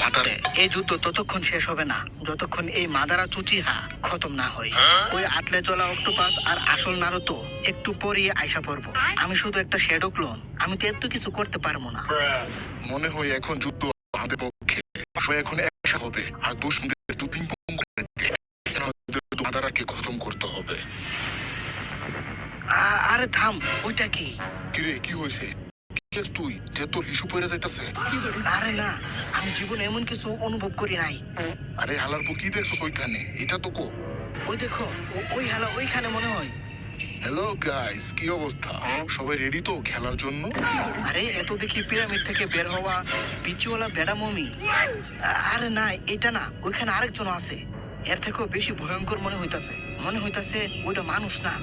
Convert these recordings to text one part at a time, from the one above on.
মাতারে এই যুদ্ধ ততক্ষণ শেষ হবে না যতক্ষণ এই মাদারা চুচিহা খতম না হয়। ওই আটলে চলা অক্টোপাস আর আসল নারুতো একটু পরিয়ে আইসা পড়বো। আমি শুধু একটা শ্যাডো ক্লোন, আমি তো এত কিছু করতে পারবো না। মনে হয় এখন যুদ্ধ আমাদের পক্ষে। সবাই এখন একসাথে হবে আর দুশ্মনদের দুদিন করে দিবে। মাদারাকে খতম করতে হবে। আরে থাম, ওইটা কি? কিরে কি হয়েছে? তুই যে তোর ইস্যু পড়ে যাইতেছে? আরে না, আমি জীবনে এমন কিছু অনুভব করি নাই। আরে হালার পর কি দেখছো ওইখানে? এটা তো কো। ওই দেখো, ওই হালা ওইখানে মনে হয়। হ্যালো গাইস, কি অবস্থা? সবাই রেডি তো খেলার জন্য? আরে এত দেখি পিরামিড থেকে বের হওয়া বিচিওয়ালা বেড়া মমি। আরে না, এটা না, ওইখানে আরেকজন আছে। এর থেকেও বেশি ভয়ঙ্কর মনে হইতাছে ওইটা মানুষ না।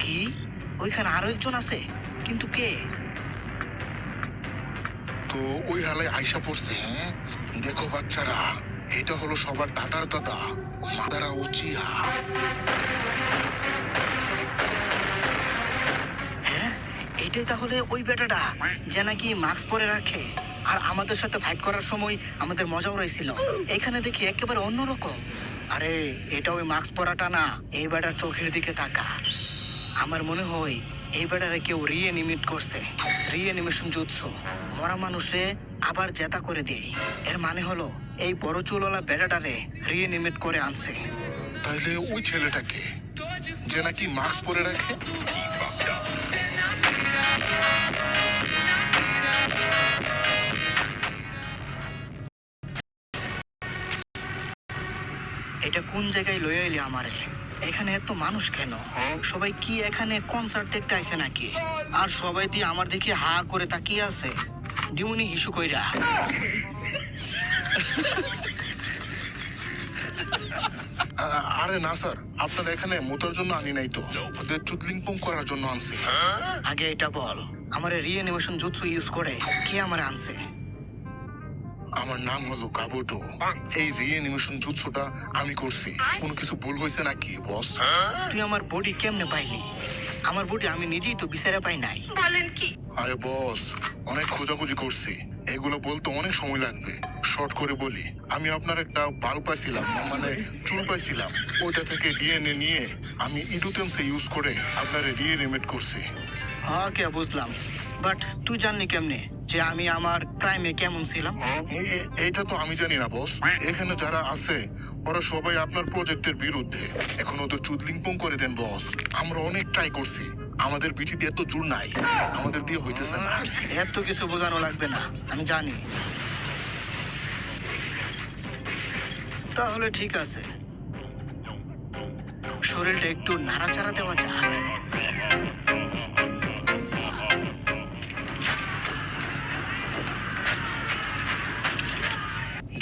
কি? ওইখানে আরো একজন আছে, কিন্তু কে? তো ওই হালায় আইসা পড়ছে। হ্যাঁ দেখো বাচ্চারা, এটা হলো সবার দাদার দাদা মাদারা উচিহা। হ্যাঁ, এটাই তাহলে ওই বেটাটা যে নাকি মাস্ক পরে রাখে আর আমাদের সাথে ফাইট করার সময় আমাদের মজা উড়াইছিল। এখানে দেখি একেবারে অন্যরকম। আরে এটা ওই মাস্ক পরাটা না, এই বেটার চোখের দিকে তাকা। আমার মনে হয় এই বেটারে কেউ রিএনিমেট করছে। রিএনিমেশন জুৎসু, মরা মানুষে আবার জেতা করে দেয়। এর মানে হলো এই বড় চুলওয়ালা বেটাটারে রিএনিমেট করে আনছে। তাইলে ওই ছেলেটাকে যে নাকি মাস্ক পরে রাখে? এটা কোন জায়গায় লইয়া এলি আমারে? এখানে এত মানুষ কেন? সবাই কি এখানে কনসার্ট দেখতে আইছে নাকি? আর সবাই দিয়ে আমার দেখে হা করে তাকিয়ে আছে। দিমুনি হিসু কইরা। আরে না স্যার, আপনার এখানে মোতার জন্য আনি নাই তো, ওদের চুদলিংপং করার জন্য আনছি। আগে এটা বল, আমারে রিএনিমেশন জুৎসু ইউজ করে কে আমারে আনছে? আমার নাম হলো কাবুটো। এই রিএনিমেশন জুৎসুটা আমি করছি। কোনো কিছু ভুল হয়েছে নাকি বস? তুই আমার বডি কেমনে পাইলি? আমার বডি আমি নিজেই তো বিচারে পাই নাই। আরে বস, অনেক খোঁজাখুঁজি করছি, এগুলো বলতে অনেক সময় লাগবে। শর্ট করে বলি, আমি আপনার একটা বাল পাইছিলাম, মানে চুল পাইছিলাম। ওইটা থেকে ডিএনএ নিয়ে আমি ইডুটেন্সে ইউজ করে আপনার রিএনিমেট করছি। ওকে, বুঝলাম। বাট তুই জানলি কেমনে যে আমি আমার ক্রাইমে কেমন ছিলাম? এইটা তো আমি জানি না বস। এখানে যারা আছে ওরা সবাই আপনার প্রজেক্টের বিরুদ্ধে। এখন ওদের চুদলিংপং করে দেন বস। আমরা অনেক ট্রাই করছি, আমাদের পিঠিতে এত জোর নাই, আমাদের দিয়ে হইতেছে না। এত কিছু বোঝানো লাগবে না, আমি জানি। তাহলে ঠিক আছে, শরীরটা একটু নাড়াচাড়া দেওয়া যাক।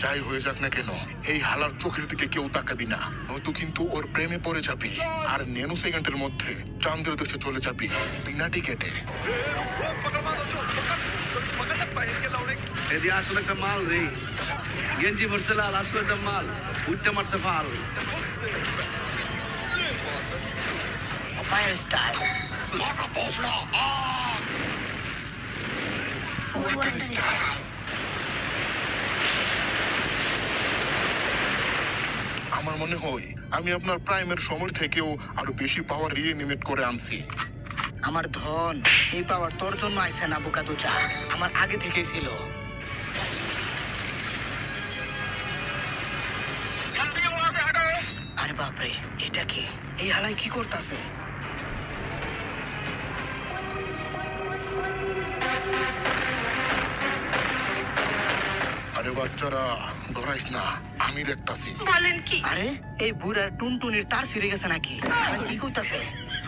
যাই হয়ে যাক না কেন, এই হালার চোখের দিকে কেউ তাকাবি না, নয়তো কিন্তু ওর প্রেমে পড়ে যাবি আর ন্যানো সেকেন্ডের মধ্যে চান্দের দেশে চলে যাবি বিনা টিকেটে। এদি আসলে একটা মাল রে, গেঞ্জি ভরছে লাল, আসলে একটা মাল উঠতে মারছে ফাল। Fire style. আমার মনে হয় আমি আপনার প্রাইমের সময় থেকেও আরো বেশি পাওয়ার রিএনিমেট করে আনছি। আমার ধন, এই পাওয়ার তোর জন্য আইসে না বোকা দুচা, আমার আগে থেকেই ছিল। আরে বাপরে, এটা কি? এই হালাই কি করতেছে? আরে বাচ্চারা ধরাইস না, আমি দেখতাছি। আরে এই বুড়ার টুনটুনির তার ছিঁড়ে গেছে নাকি? হালাই কি করতেছে?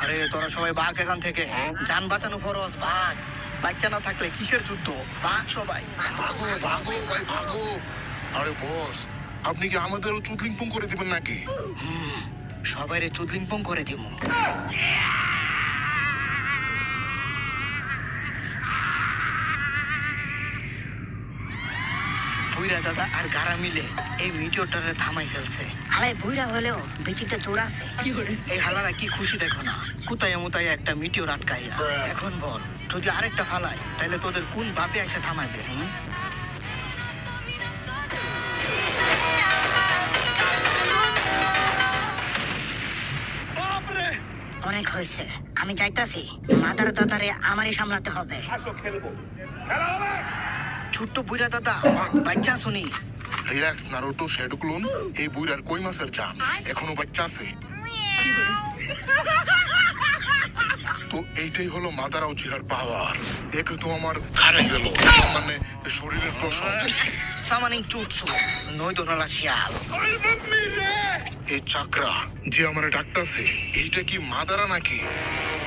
আরে তোরা সবাই বাঘ এখান থেকে, যান বাঁচানো ফরজ, বাঘ। বাচ্চা না থাকলে কিসের যুদ্ধ? বাঘ সবাই। ভাগো ভাগো ভাই ভাগো। আরে বস, আপনি কি আমাদেরও চুদলিংপং করে দিবেন নাকি? সবাই রে চুদলিংপং করে দিব। বুইরা দাদা আর গারা মিলে এই মিটিওরটারে থামাই ফেলছে। হালাই বুইরা হলেও বেচিতে জোর আছে। এই হালারা কি খুশি দেখো না, কোথায় মুতায় একটা মিটিওর আটকাইয়া। এখন বল, যদি আরেকটা ফালাই তাহলে তোদের কোন বাপে এসে থামাবে? অনেক হয়েছে, আমি যাইতাছি। মাদার দাদারে আমারই সামলাতে হবে। ছোট্ট বুইরা দাদা, বাচ্চা শুনি। Relax Naruto, shadow clone. এই বুইরার কই মাছের জান, এখনো বাচ্চা আছে। তো এইটাই হলো মাদারা উচিহার পাওয়ার। দেখে তো আমার খারাই গেল, মানে শরীরের প্রশ্ন। সামানিং চুৎসু, নৈদনলা শিয়াল। এই চাকরা যে আমার ডাকতাছে, এইটা কি মাদারা নাকি?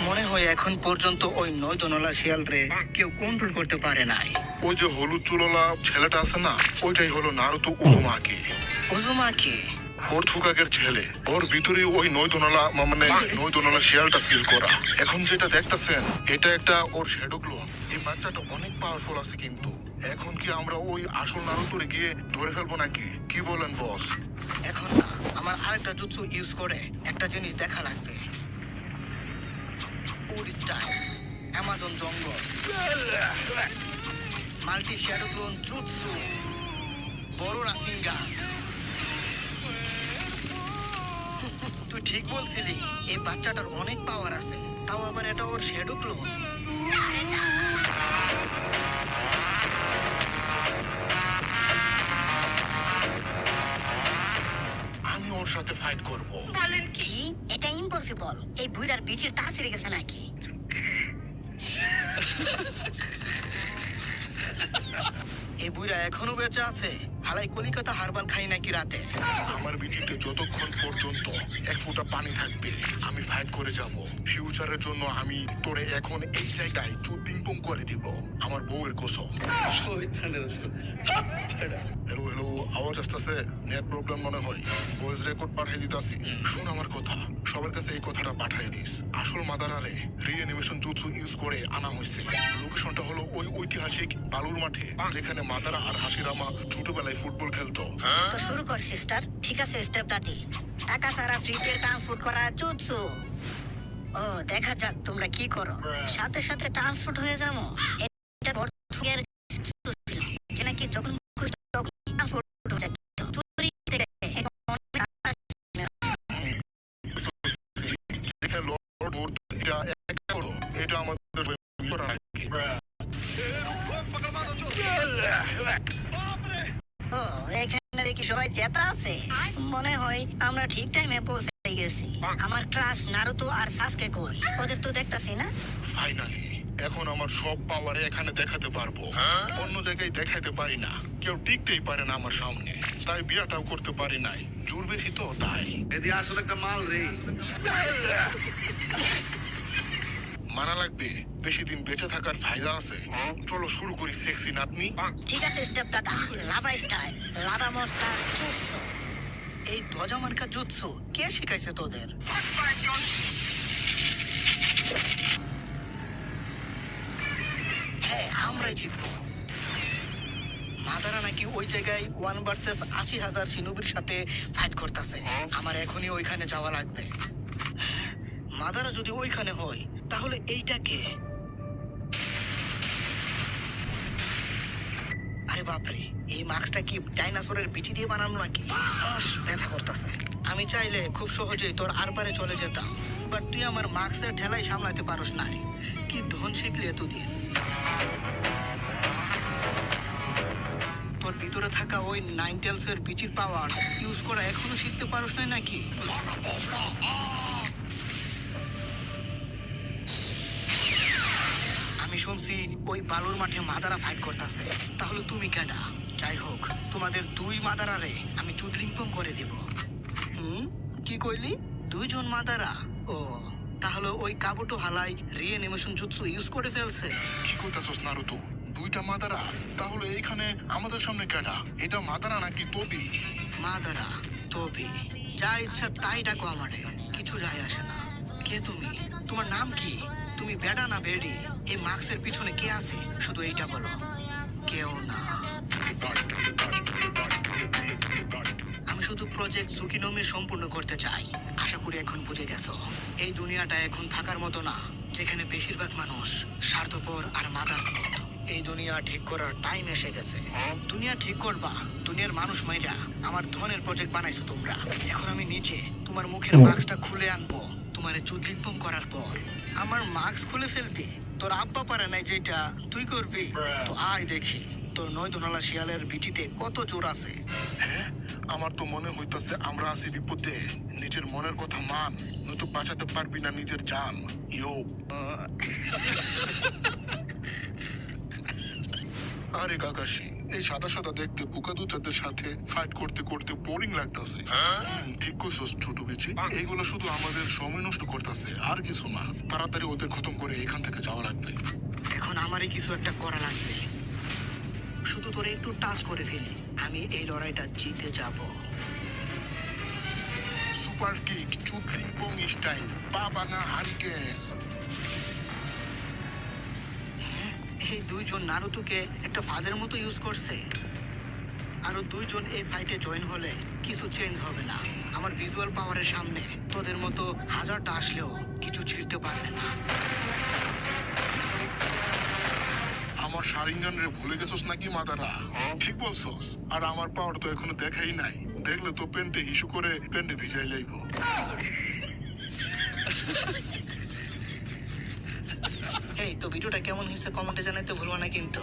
মনে হয় এখন পর্যন্ত ওই নৈদনলা শিয়াল রে কেউ কন্ট্রোল করতে পারে নাই। ওই যে হলুদ চুলওয়ালা ছেলেটা আছে না, ওইটাই হলো নারুতো উজুমাকি। উজুমাকি? ফোর্থ হুকাগের ছেলে। ওর ভিতরে ওই নৈদনলা শিয়ালটা সিল করা। এখন যেটা দেখতাছেন, এটা একটা ওর শ্যাডো ক্লোন। এই বাচ্চাটা অনেক পাওয়ারফুল আছে, কিন্তু এখন কি আমরা ওই আসল নারুতোরে গিয়ে ধরে ফেলবো নাকি? কি বলেন বস? এখন না, আমার আরেকটা জুৎসু ইউজ করে একটা জিনিস দেখা লাগবে। উড স্টাইল, অ্যামাজন জঙ্গল, মাল্টি শ্যাডো ক্লোন জুৎসু, বড় রাসিঙ্গা। তুই ঠিক বলছিলি, এই বাচ্চাটার অনেক পাওয়ার আছে, তাও আবার এটা ওর শ্যাডো ক্লোন। আমি ওর সাথে ফাইট করব। কি? এটা ইম্পসিবল। এই বুইরার বিচির তা ছিঁড়ে গেছে নাকি? এই বুইরা এখনো বেঁচে আছে? হালাই কলিকাতা হারবাল খাই নাকি রাতে? আমার বিচিতে যতক্ষণ পর্যন্ত এক ফোঁটা পানি থাকবে, আমি ফাইট করে যাব। ফিউচারের জন্য আমি তোরে এখন এই জায়গায় চুদ্দিং করে দিব, আমার বউয়ের কসম। হ্যালো হ্যালো, আওয়াজ আসতেছে? নেট প্রবলেম মনে হয়। ভয়েস রেকর্ড পাঠিয়ে দিতাছি, শুন আমার কথা। সবার কাছে এই কথাটা পাঠিয়ে দিস। আসল মাদারারে রিঅ্যানিমেশন জুৎসু ইউজ করে আনা হয়েছে। লোকেশনটা হলো ওই ঐতিহাসিক বালুর মাঠে, যেখানে মাদারা আর হাসিরামা ছোটবেলায় ফুটবল খেলতো। তো শুরু কর সিস্টার। ঠিক আছে স্টেপ দাদি। টাকা ছাড়া ফ্রিতে ট্রান্সপোর্ট করা জুৎসু। ও দেখা যাক তোমরা কি করো। সাথে সাথে ট্রান্সপোর্ট হয়ে যাবো। এটা পর্তুগের জুৎসু ছিল, যে নাকি যখন খুশি তখন ট্রান্সপোর্ট হয়ে যায়। চুরি থেকে এটা অনেক আকাশ। যেখানে লর্ড ওর এটা এক করো, এটা আমাদের রাখে। ও, এখানে দেখি সবাই জেতা আছে। মনে হয় আমরা ঠিক টাইমে পৌঁছে গেছি। আমার ক্রাশ নারুতো আর সাসকে কই? ওদের তো দেখতাছি না। ফাইনালি এখন আমার সব পাওয়ারে এখানে দেখাতে পারবো। অন্য জায়গায় দেখাতে পারি না, কেউ টিকতেই পারে না আমার সামনে। তাই বিয়াটাও করতে পারি নাই, জোর বেশি তো তাই। এদি আসলে একটা মাল রে। মানা লাগবে, বেশি দিন বেঁচে থাকার ফায়দা আছে। চলো শুরু করি সেক্সি নাতনি। ঠিক আছে স্টেপ দাদা। লাভা স্টাইল, লাভা মস্তা জুৎসু। এই ধ্বজা মার্কা জুৎসু কে শিখাইছে তোদের? হ্যাঁ, আমরাই জিতবো। মাদারা নাকি ওই জায়গায় 1 ভার্সেস 80,000 শিনুবির সাথে ফাইট করতেছে। আমার এখনই ওইখানে যাওয়া লাগবে। মাদারা যদি ওইখানে হয়, তাহলে এইটা কে? আরে বাপরে, এই মাস্কটা কি ডাইনোসরের বিচি দিয়ে বানানো নাকি? ব্যথা করতেছে। আমি চাইলে খুব সহজেই তোর আর পারে চলে যেতাম, বাট তুই আমার মাস্কের ঠেলাই সামলাতে পারস নাই। কি ধন শিখলি এতদিন? তোর ভিতরে থাকা ওই নাইনটেলসের বিচির পাওয়ার ইউজ করা এখনো শিখতে পারস নাই নাকি? আমি শুনছি ওই বালুর মাঠে মাদারা ফাইট করতেছে। তাহলে তুমি কেডা? যাই হোক, তোমাদের দুই মাদারারে আমি চুদলিংপং করে দিব। কি কইলি? 2 জন মাদারা? ও, তাহলে ওই কাবুটো হালাই রিঅ্যানিমেশন জুৎসু ইউজ করে ফেলছে। কি করতেছস নারুতো? 2টা মাদারা? তাহলে এইখানে আমাদের সামনে কেডা? এটা মাদারা নাকি তোবি? মাদারা, তোবি, যা ইচ্ছা তাই ডাকো আমারে, কিছু যায় আসে না। কে তুমি? তোমার নাম কি? তুমি বেডা না বেডি? এই মাস্কের পিছনে কে আছে শুধু এইটা বলো। কেউ না। আমি শুধু প্রজেক্ট জুকিনোমি সম্পূর্ণ করতে চাই। আশা করি এখন বুঝে গেছো, এই দুনিয়াটা এখন থাকার মতো না, যেখানে বেশিরভাগ মানুষ স্বার্থপর আর মাদারপথ। এই দুনিয়া ঠিক করার টাইম এসে গেছে। দুনিয়া ঠিক করবা, দুনিয়ার মানুষ মাইরা আমার ধনের প্রজেক্ট বানাইছো তোমরা। এখন আমি নিচে তোমার মুখের মাস্কটা খুলে আনবো, তোমারে চুদলিংপং করার পর আমার মাস্ক খুলে ফেলবি? তোর আব্বা পারে নাই যেটা তুই করবি? তো আয় দেখি তোর 9 দোনালা শিয়ালের বিচিতে কত জোর আছে। হ্যাঁ, আমার তো মনে হইতাছে আমরা আছি বিপদে। নিজের মনের কথা মান, নয়তো বাঁচাতে পারবি না নিজের জান। ইয়ো। আরে কাকাশি, এই সাদা সাদা দেখতে বোকা দুচাদের সাথে ফাইট করতে করতে বোরিং লাগতাছে। ঠিক কইছস ছোট বিচি, এইগুলো শুধু আমাদের সময় নষ্ট করতেছে, আর কিছু না। তাড়াতাড়ি ওদের খতম করে এখান থেকে যাওয়া লাগবে। এখন আমারই কিছু একটা করা লাগবে। শুধু তোরে একটু টাচ করে ফেলি, আমি এই লড়াইটা জিতে যাব। সুপার কিক, চুদলিংপং স্টাইল, বাবা না হারিকেন। এই দুইজন নারুতোকে একটা ফাদের মতো ইউজ করছে। আরো দুইজন এই ফাইটে জয়েন হলে কিছু চেঞ্জ হবে না। আমার ভিজুয়াল পাওয়ারের সামনে তোদের মতো হাজারটা আসলেও কিছু ছিঁড়তে পারবে না। আমার শারিঙ্গান রে ভুলে গেছস নাকি মাদারা? ঠিক বলছস। আর আমার পাওয়ার তো এখনো দেখাই নাই। দেখলে তো পেন্টে হিসু করে পেন্টে ভিজাই লাইব। এই তো ভিডিওটা কেমন হয়েছে কমেন্টে জানাতে ভুলবো না কিন্তু।